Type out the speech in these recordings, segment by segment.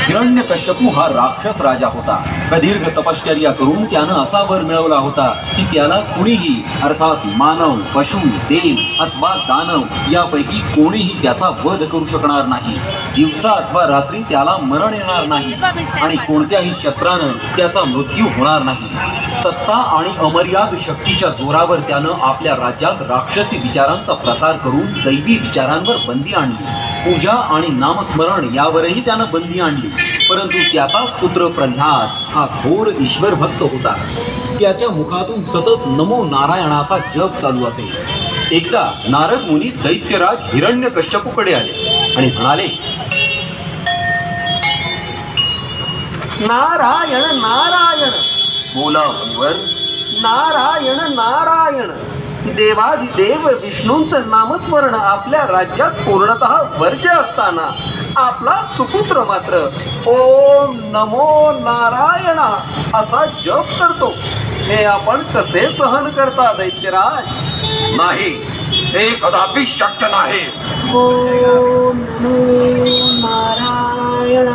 हिरण्यकश्यपू हा राक्षस राजा होता. प्रदीर्घ तपश्चर्या करून त्यानं असा वर मिळवला होता की त्याला कुणीही अर्थात मानव, पशु, देव अथवा दानव यापैकी कोणीही त्याचा वध करू शकणार नाही. दिवसा अथवा रात्री त्याला मरण येणार नाही आणि कोणत्याही शस्त्रानं त्याचा मृत्यू होणार नाही. सत्ता आणि अमर्याद शक्तीच्या जोरावर त्यानं आपल्या राज्यात राक्षसी विचारांचा प्रसार करून दैवी विचारांवर बंदी आणली. पूजा आणि नामस्मरण यावरही त्यानं बंदी आणली. परंतु त्याचाच पुत्र प्रल्हाद हा घोर ईश्वर भक्त होता. त्याच्या मुखातून सतत नमो नारायणाचा जप चालू असे. एकदा नारद मुनी दैत्यराज हिरण्यकश्यपूकडे आले आणि म्हणाले, नारायण नारायण. बोला मुनिवर. नारायण नारायण. देवादिदेव विष्णूंचं नामस्मरण आपल्या राज्यात पूर्णतः वर्ज्य असताना आपला सुपुत्र मात्र ओम नमो नारायणा असा जप करतो. हे आपण कसे सहन करता दैत्यराज? नाही, हे कदापि शक्य नाही. ओम नमो नारायण.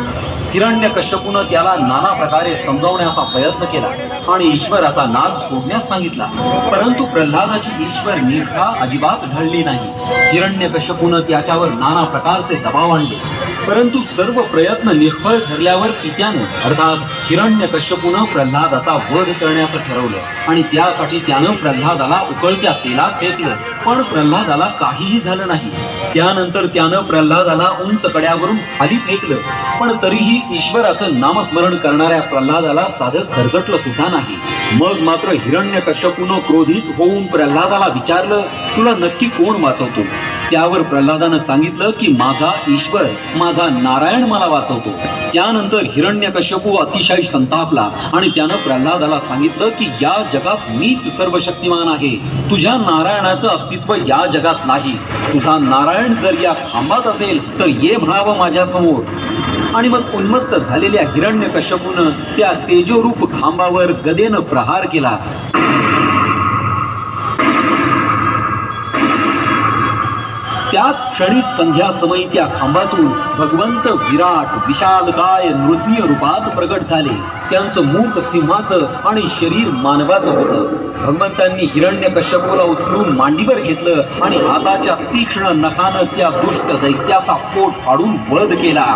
हिरण्यकश्यपूनं त्याला नाना प्रकारे समजावण्याचा प्रयत्न केला आणि ईश्वराचा नाद सोडण्यास सांगितला. परंतु प्रल्हादाची ईश्वर निष्ठा अजिबात ढळली नाही. हिरण्यकश्यपूनं त्याच्यावर नाना प्रकारचे दबाव आणले. परंतु सर्व प्रयत्न निष्फळ ठरल्यावर पित्यानं अर्थात हिरण्यकश्यपूनं प्रल्हादाचा वध करण्याचं ठरवलं आणि त्यासाठी त्यानं प्रल्हादाला उकळत्या तेलात फेकलं. पण प्रल्हादाला काहीही झालं नाही. त्यानंतर त्यानं प्रल्हादाला उंच कड्यावरून खाली फेकलं. पण तरीही ईश्वराचं नामस्मरण करणाऱ्या प्रल्हादाला साधं खरचटलं सुद्धा नाही. मग मात्र हिरण्यकश्यपूनं क्रोधित होऊन प्रल्हादाला विचारलं, तुला नक्की कोण वाचवतो? त्यावर प्रल्हादानं सांगितलं की माझा ईश्वर, माझा नारायण मला वाचवतो. त्यानंतर हिरण्यकश्यपू अतिशय संतापला आणि त्यानं प्रल्हादाला सांगितलं की या जगात मीच सर्वशक्तिमान आहे. तुझ्या नारायणाचं अस्तित्व या जगात नाही. तुझा नारायण जर या खांबात असेल तर ये म्हणावं माझ्या समोर. आणि मग उन्मत्त झालेल्या हिरण्यकश्यपूनं त्या तेजोरूप खांबावर गदेनं प्रहार केला. त्याच क्षणी संध्या समयी त्या खांबातून भगवंत विराट विशालकाय नृसिंह रूपात प्रगट झाले. त्यांचं मुख सिंहाचं आणि शरीर मानवाचं होतं. भगवंतांनी हिरण्यकश्यपूला उचलून मांडीवर घेतलं आणि हाताच्या तीक्ष्ण नखानं त्या दुष्ट दैत्याचा पोट फाडून वध केला.